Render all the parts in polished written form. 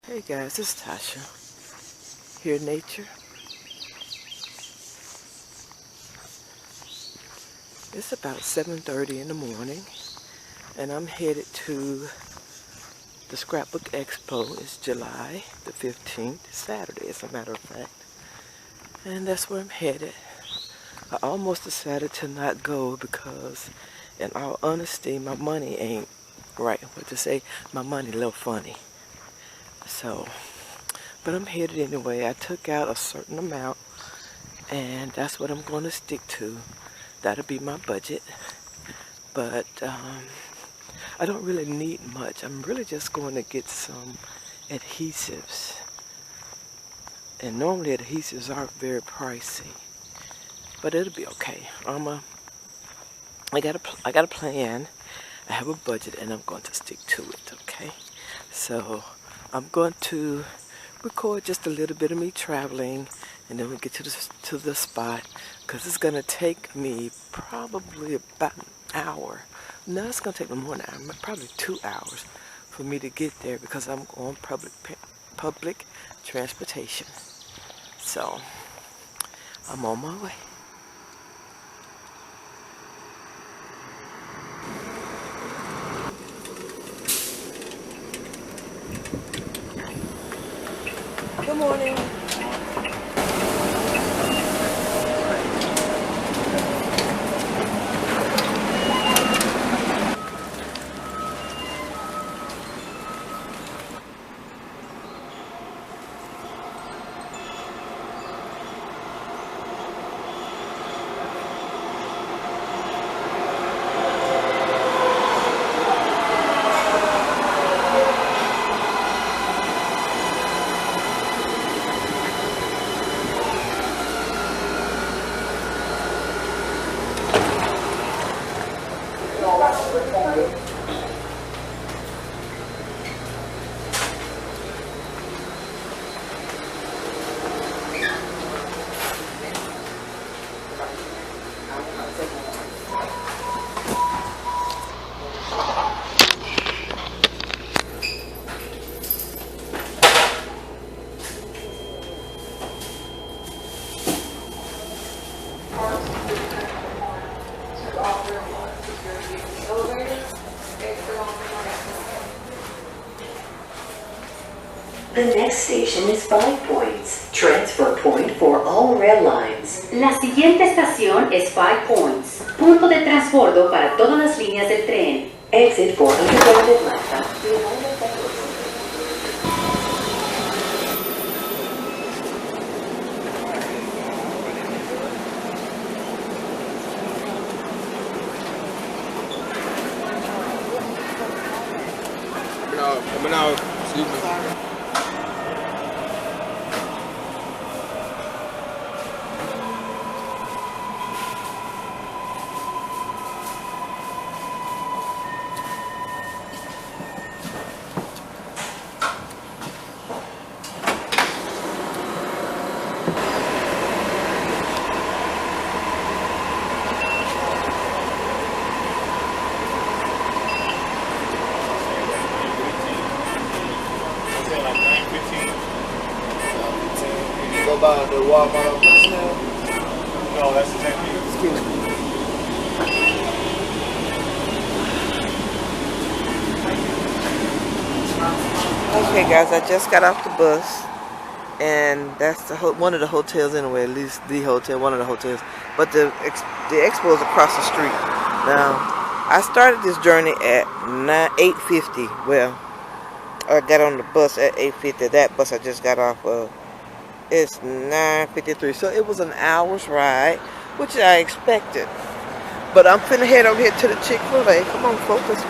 Hey guys, it's Tasha. Here in nature. It's about 7:30 in the morning and I'm headed to the Scrapbook Expo. It's July the 15th, Saturday as a matter of fact. And that's where I'm headed. I almost decided to not go because in all honesty my money ain't right. What to say, my money a little funny. So, but I'm headed anyway. I took out a certain amount and that's what I'm going to stick to. That'll be my budget. But I don't really need much. I'm really just going to get some adhesives. And normally adhesives aren't very pricey. But it'll be okay. I got a plan. I have a budget and I'm going to stick to it, okay? So I'm going to record just a little bit of me traveling and then we get to the spot because it's going to take me probably about an hour. No, it's going to take me more than an hour, probably 2 hours for me to get there because I'm on public transportation. So I'm on my way. Good morning. The next station is 5 Points, transfer point for all rail lines. La siguiente estación es 5 Points, punto de transbordo para todas las líneas del tren. Exit for Underground Atlanta. Coming out. Excuse me. About the Walmart on personnel? No, that's the same thing. Excuse me. Okay guys, I just got off the bus and that's one of the hotels anyway, at least the hotel, one of the hotels. But the expo is across the street. Now, I started this journey at 8:50. Well, I got on the bus at 8:50. That bus I just got off of. It's 9:53, so it was an hour's ride, which I expected. But I'm finna head over here to the Chick-fil-A. Come on, focus. So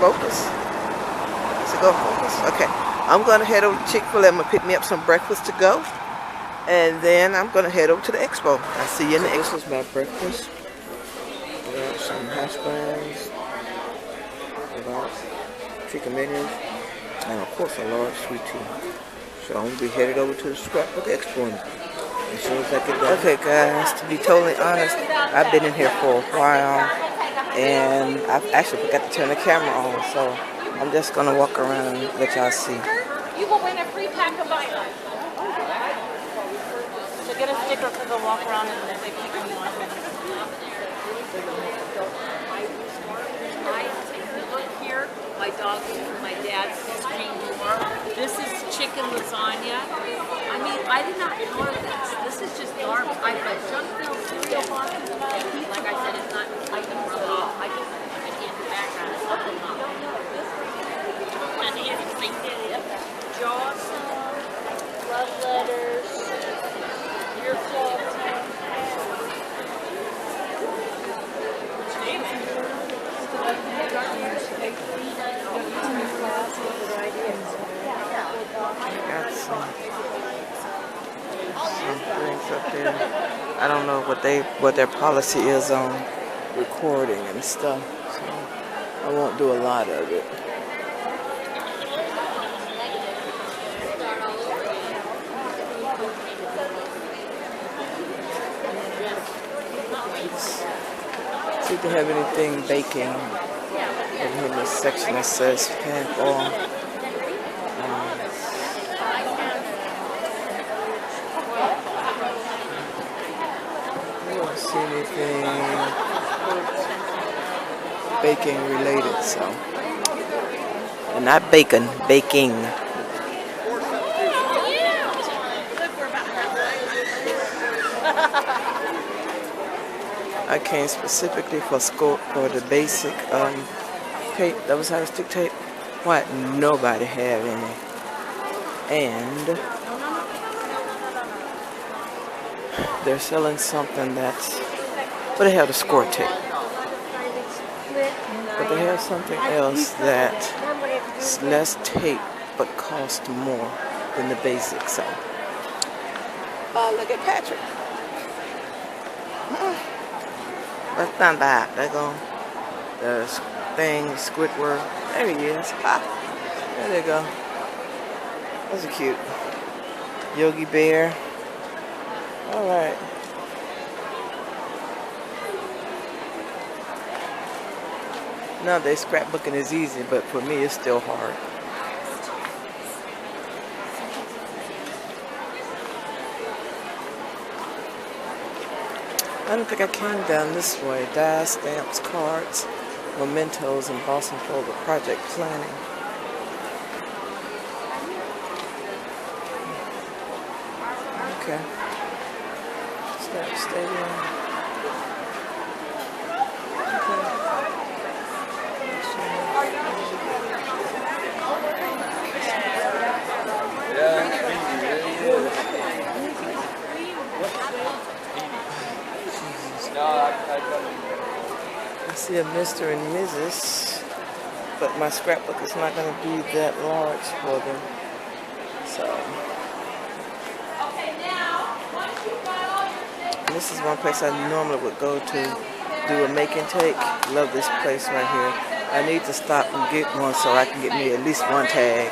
go focus. Okay, I'm gonna head over to Chick-fil-A. I'm gonna pick me up some breakfast to go, and then I'm gonna head over to the expo. I'll see you in the expo. This is my breakfast. I got some hash browns, about chicken menus, and of course a large sweet tea. So I'm going to be headed over to the Scrapbook Expo as soon as I get done. Okay guys, to be totally honest, I've been in here for a while and I've actually forgot to turn the camera on, so I'm just going to walk around and let y'all see. You will win a free pack of vinyl. So get a sticker because they'll walk around and they pick you one. Look here, my dog from my dad's stream door. This is chicken lasagna. I mean, I did not order this. This is just garbage. I put junk filled cereal boxes. Like I said, it's not. I can rub it off. I just put it in the background. It's not enough. And anything did. Jaws, love letters, your Got some things up there. I don't know what their policy is on recording and stuff, so I won't do a lot of it. See if they have anything baking in this section that says half off. I don't see anything baking related, so. And not bacon, baking. I came specifically for the basic tape, double sided stick tape. What? Nobody have any. And they're selling something that's, but they have the score tape. But they have something else that's less tape but costs more than the basic. So, look at Patrick. That's not bad. There go the thing, Squidward. There he is. Ha! There they go. Those are cute. Yogi Bear. Alright. Nowadays scrapbooking is easy, but for me it's still hard. I don't think I came down this way. Dies, stamps, cards, mementos, embossing folder, project planning. Okay. Stamp stadium. I see a Mr. and Mrs., but my scrapbook is not going to be that large for them. So, and this is one place I normally would go to do a make and take. Love this place right here. I need to stop and get one so I can get me at least one tag.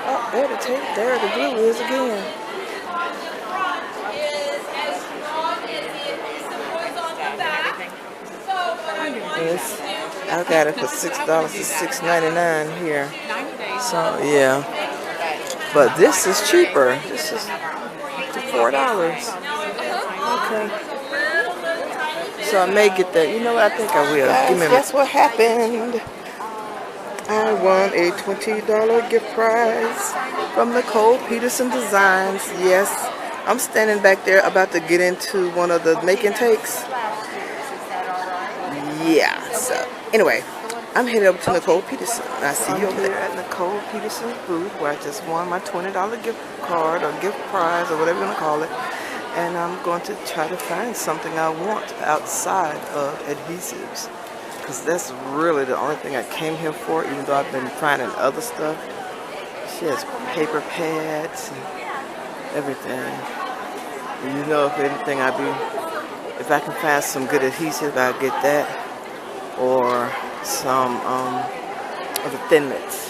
Oh, there the tape, there the glue is again. Yes, I got it for $6 to $6.99 here. So yeah, but this is cheaper. This is $4. Okay. So I may get that. You know what? I think I will. Guys, guess what happened? I won a $20 gift prize from Nicole Petersen Designs. Yes, I'm standing back there about to get into one of the make and takes. Yeah, so anyway, I'm headed over to Nicole Petersen. I see you over there at Nicole Petersen's booth where I just won my $20 gift card or gift prize or whatever you want to call it. And I'm going to try to find something I want outside of adhesives. Because that's really the only thing I came here for, even though I've been finding other stuff. She has paper pads and everything. And you know, if anything, if I can find some good adhesive, I'll get that. Or some of the thin mitts.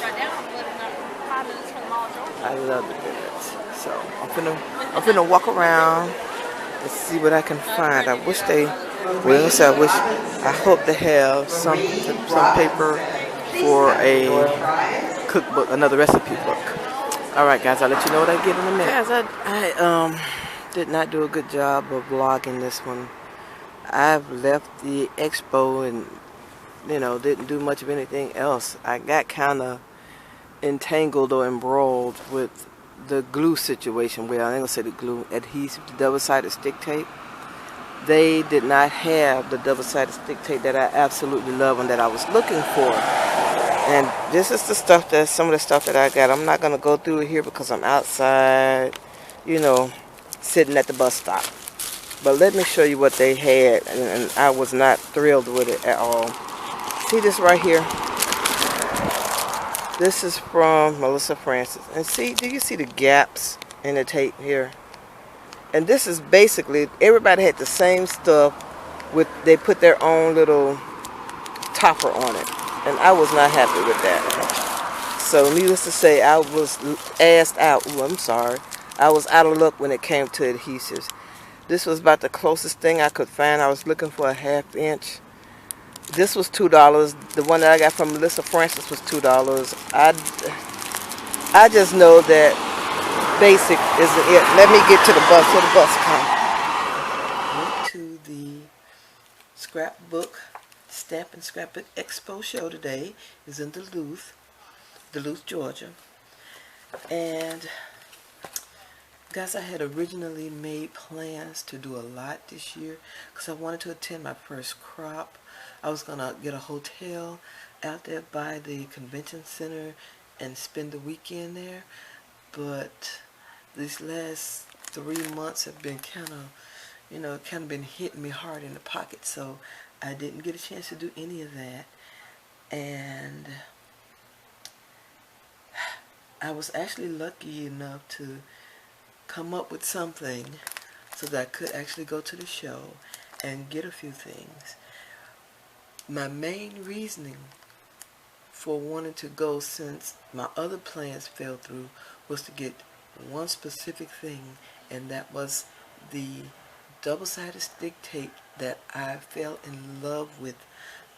I love the thin mitts. So I'm finna walk around and see what I can find. I wish they, I hope they have some paper for a cookbook, another recipe book. Alright guys, I'll let you know what I get in a minute. Guys, I did not do a good job of vlogging this one. I've left the expo and, you know, didn't do much of anything else. I got kind of entangled or embroiled with the glue situation. Well, I ain't gonna say the glue, adhesive, the double-sided stick tape. They did not have the double-sided stick tape that I absolutely love and that I was looking for. And this is the stuff that, some of the stuff that I got. I'm not gonna go through it here because I'm outside, you know, sitting at the bus stop. But let me show you what they had, and I was not thrilled with it at all. See this right here? This is from Melissa Francis. And see, do you see the gaps in the tape here? And this is basically, everybody had the same stuff with, they put their own little topper on it. And I was not happy with that. So needless to say, I was asked out. Ooh, I'm sorry. I was out of luck when it came to adhesives. This was about the closest thing I could find. I was looking for a 1/2 inch. This was $2. The one that I got from Melissa Francis was $2. I just know that basic isn't it. Let me get to the bus so the bus comes. Went to the Scrapbook Stamp and Scrapbook Expo show today. It's in Duluth, Georgia. And guys, I had originally made plans to do a lot this year because I wanted to attend my first crop. I was going to get a hotel out there by the convention center and spend the weekend there. But these last 3 months have been kind of, you know, been hitting me hard in the pocket. So I didn't get a chance to do any of that. And I was actually lucky enough to come up with something so that I could actually go to the show and get a few things. My main reasoning for wanting to go, since my other plans fell through, was to get one specific thing, and that was the double-sided stick tape that I fell in love with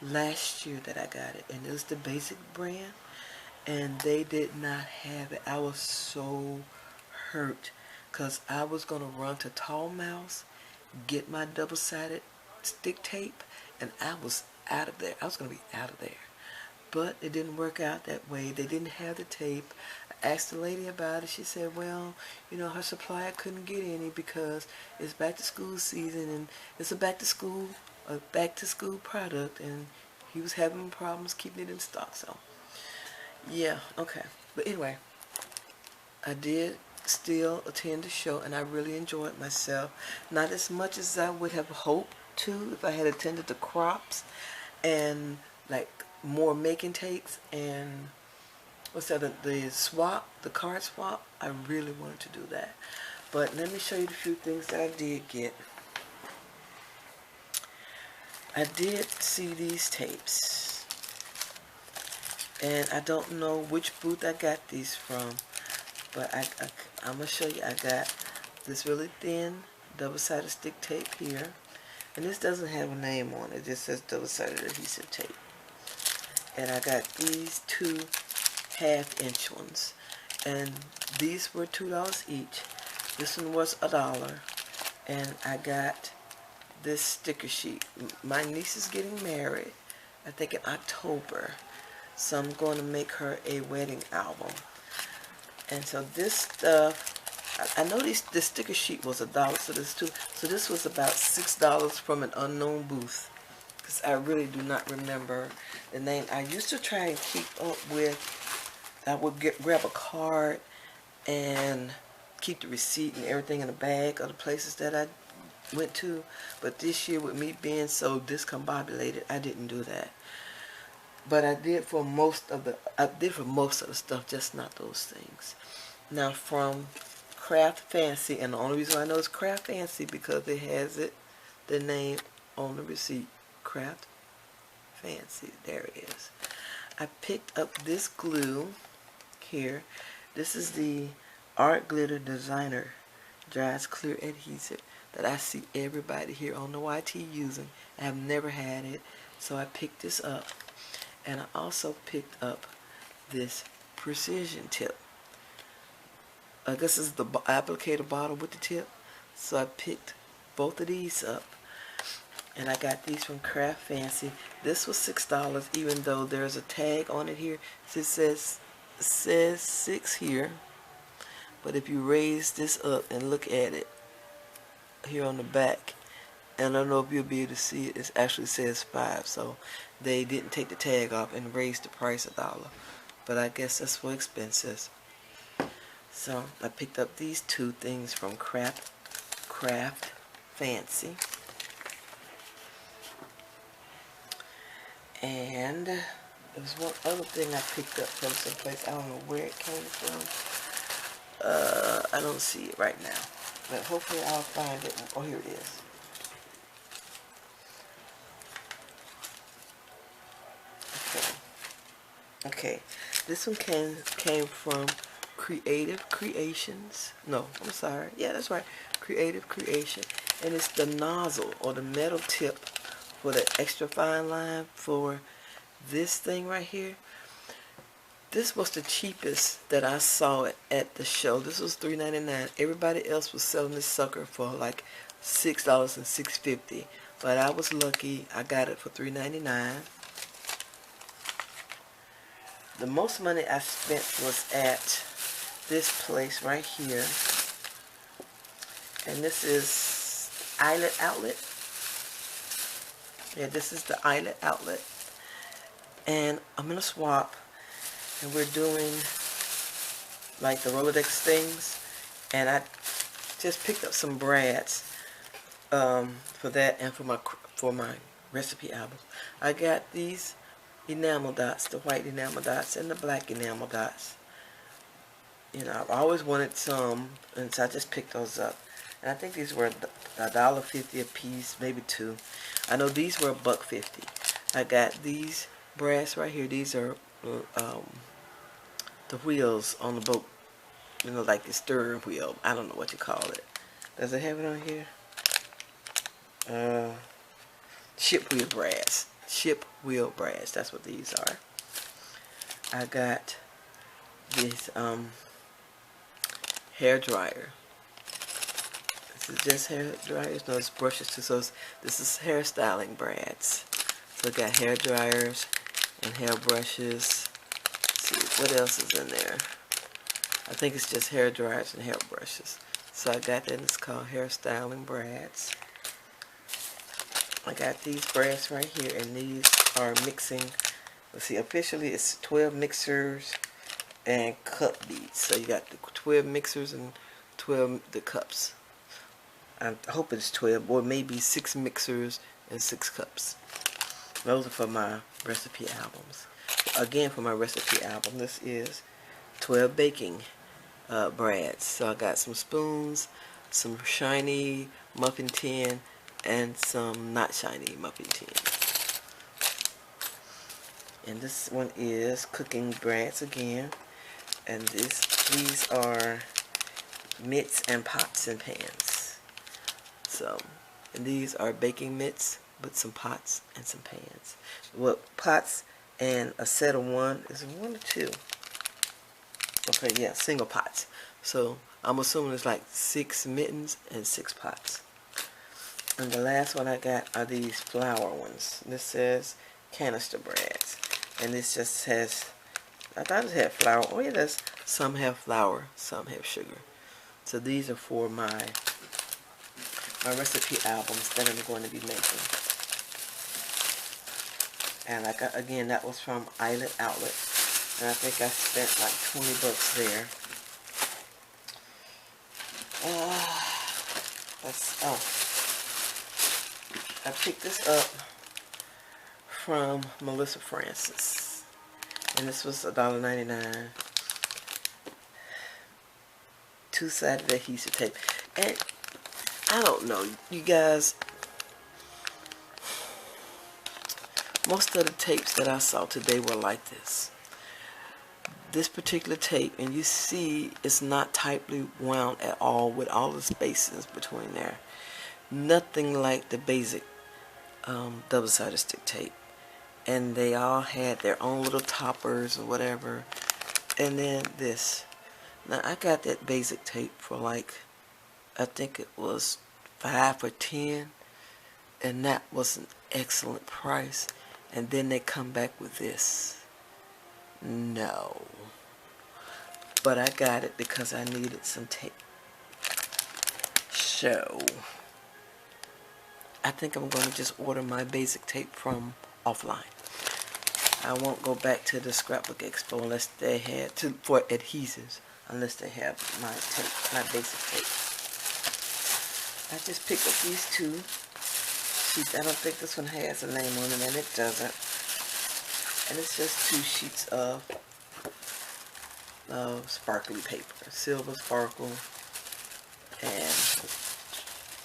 last year that I got it. And it was the Basic brand, and they did not have it. I was so hurt because I was going to run to Tall Mouse, get my double-sided stick tape, and I was out of there. I was going to be out of there. But it didn't work out that way. They didn't have the tape. I asked the lady about it. She said, well, you know, her supplier couldn't get any because it's back to school season and it's a back to school product, and he was having problems keeping it in stock. So yeah, okay. But anyway, I did still attend the show and I really enjoyed myself. Not as much as I would have hoped to if I had attended the crops and like more making takes and what's that, the card swap. I really wanted to do that. But let me show you the few things that I did get. I did see these tapes, and I don't know which booth I got these from, but I'm going to show you. I got this really thin double-sided stick tape here, and this doesn't have a name on it. It just says double-sided adhesive tape. And I got these 2 1/2-inch ones, and these were $2 each. This one was $1, and I got this sticker sheet. My niece is getting married, I think in October, so I'm going to make her a wedding album. And so this stuff, I know this sticker sheet was $1, so this was about $6 from an unknown booth, because I really do not remember the name. I used to try and keep up with, I would grab a card and keep the receipt and everything in a bag of the places that I went to, but this year with me being so discombobulated, I didn't do that. But I did for most of the stuff, just not those things. Now from Craft Fancy, and the only reason I know it's Craft Fancy because it has the name on the receipt, Craft Fancy. There it is. I picked up this glue here. This is the Art Glitter Designer Dries Clear Adhesive that I see everybody here on the YT using. I have never had it, so I picked this up. And I also picked up this precision tip. I guess this is the applicator bottle with the tip. So I picked both of these up. And I got these from Craft Fancy. This was $6, even though there's a tag on it here. It says 6 here. But if you raise this up and look at it here on the back, and I don't know if you'll be able to see it, it actually says 5. So they didn't take the tag off and raised the price $1. But I guess that's for expenses. So I picked up these two things from Craft Fancy. And there was one other thing I picked up from someplace. I don't know where it came from. I don't see it right now. But hopefully I'll find it. Oh, here it is. Okay. This one came from Creative Creations. No, I'm sorry. Yeah, that's right. Creative Creation. And it's the nozzle or the metal tip for the extra fine line for this thing right here. This was the cheapest that I saw at the show. This was $3.99. Everybody else was selling this sucker for like $6 and $6.50. But I was lucky. I got it for $3.99. The most money I spent was at this place right here. And this is Eyelet Outlet. Yeah, this is the Eyelet Outlet. And I'm in a swap. And we're doing like the Rolodex things. And I just picked up some brads for that and for my recipe album. I got these enamel dots, the white enamel dots and the black enamel dots. You know, I've always wanted some, and so I just picked those up. And I think these were $1.50 a piece, maybe $2. I know these were $1.50. I got these brass right here. These are the wheels on the boat. You know, like the steering wheel. I don't know what you call it. Does it have it on here? Ship wheel brass. Ship wheel brass. That's what these are. I got this hair dryer. This is just hair dryers. No, it's brushes too. So this is hairstyling brads. So I got hair dryers and hair brushes. Let's see what else is in there. I think it's just hair dryers and hair brushes. So I got that, and it's called hairstyling brads. I got these brads right here, and these are mixing. Let's see, officially it's 12 mixers and cup beads. So you got the 12 mixers and 12 the cups. I hope it's 12, or maybe 6 mixers and 6 cups. Those are for my recipe albums. Again, for my recipe album, this is 12 baking brads. So I got some spoons, some shiny muffin tin, and some not shiny muffin tin. And this one is cooking brads again. And these are mitts and pots and pans. So, and these are baking mitts with some pots and some pans. Well, pots and a set of one. Is it 1 or 2? Okay, yeah, single pots. So I'm assuming it's like 6 mittens and 6 pots. And the last one I got are these flour ones. This says canister brads. And this just has, I thought it had flour. Oh yeah, does. Some have flour, some have sugar. So these are for my recipe albums that I'm going to be making. And I got, again, that was from Eyelet Outlet. And I think I spent like $20 there. I picked this up from Melissa Francis. And this was $1.99. Two-sided adhesive tape. And I don't know, you guys, most of the tapes that I saw today were like this. This particular tape, and you see it's not tightly wound at all with all the spaces between there. Nothing like the basic double-sided stick tape. and they all had their own little toppers or whatever. And then this. Now I got that basic tape for like, I think it was 5 or 10, and that was an excellent price. And then they come back with this. No. But I got it because I needed some tape. So I think I'm going to just order my basic tape from offline. I won't go back to the Scrapbook Expo unless they had for adhesives, unless they have my tape, my basic tape. I just picked up these 2 sheets. I don't think this one has a name on it, and it doesn't. And it's just 2 sheets of sparkly paper, silver sparkle and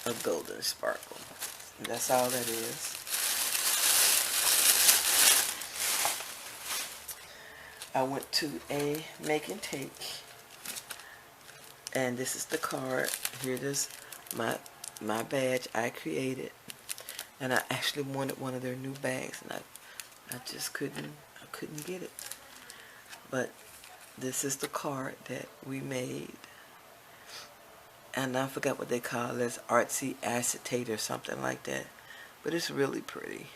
a golden sparkle. And that's all that is. I went to a make and take, and this is the card. Here it is, my badge I created, and I actually wanted one of their new bags, and I just couldn't get it. But this is the card that we made, and I forgot what they call it, artsy acetate or something like that, but it's really pretty.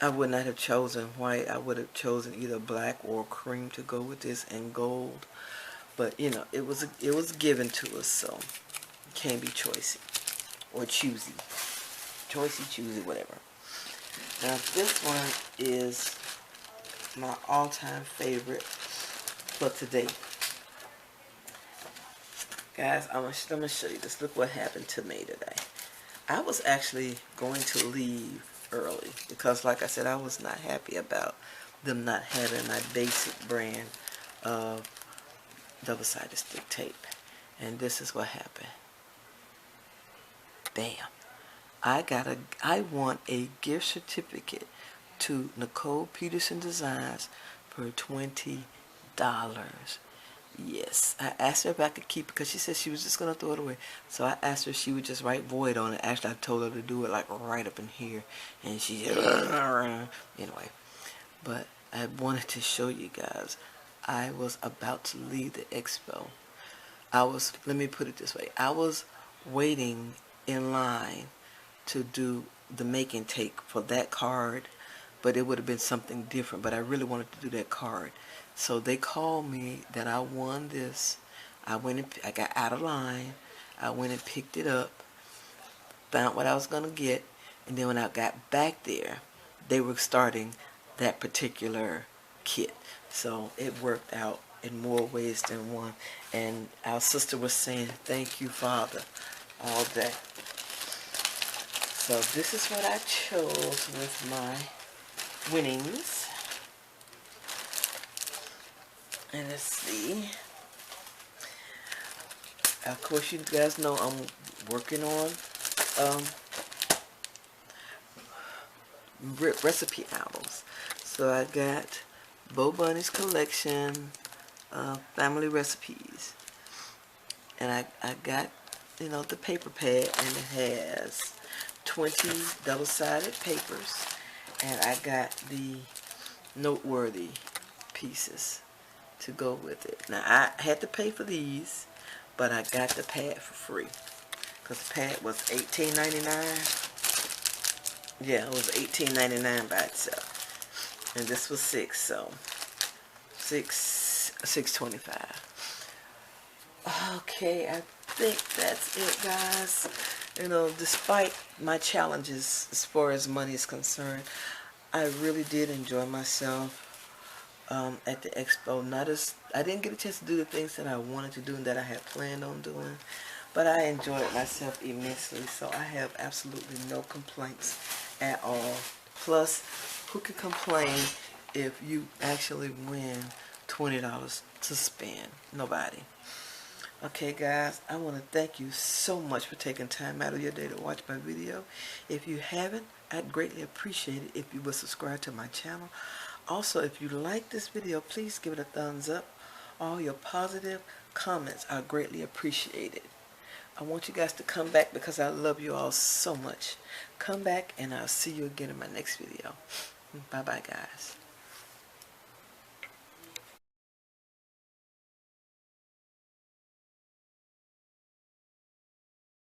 I would not have chosen white. I would have chosen either black or cream to go with this, and gold. But you know, it was given to us, so can't be choosy or choosy, whatever. Now this one is my all-time favorite for today, guys. I'm gonna show you this. Look what happened to me today. I was actually going to leave early because, like I said, I was not happy about them not having my basic brand of double-sided stick tape. And this is what happened. Bam. I won a gift certificate to Nicole Petersen Designs for $20. Yes, I asked her if I could keep it because she said she was just going to throw it away. So I asked her if she would just write void on it. Actually, I told her to do it like right up in here. And she just, anyway. But I wanted to show you guys. I was about to leave the expo. Let me put it this way. I was waiting in line to do the make and take for that card. But it would have been something different. But I really wanted to do that card. So they called me that I won this. I got out of line. I went and picked it up, found what I was going to get, and then when I got back there, they were starting that particular kit. So it worked out in more ways than one. And our sister was saying, "Thank you, Father," all day. So this is what I chose with my winnings. And let's see. Of course, you guys know I'm working on recipe albums. So I got Bo Bunny's collection of family recipes. And I got, you know, the paper pad, and it has 20 double-sided papers. And I got the noteworthy pieces to go with it. Now I had to pay for these, but I got the pad for free because the pad was $18.99. Yeah, it was $18.99 by itself, and this was $6, so $6.25. Okay, I think that's it, guys. You know, despite my challenges as far as money is concerned, I really did enjoy myself at the expo. I didn't get a chance to do the things that I wanted to do and that I had planned on doing, but I enjoyed myself immensely, so I have absolutely no complaints at all. Plus, who can complain if you actually win $20 to spend? Nobody. Okay, guys, I want to thank you so much for taking time out of your day to watch my video. If you haven't, I'd greatly appreciate it if you would subscribe to my channel. Also, if you like this video, please give it a thumbs up. All your positive comments are greatly appreciated. I want you guys to come back because I love you all so much. Come back and I'll see you again in my next video. Bye-bye, guys.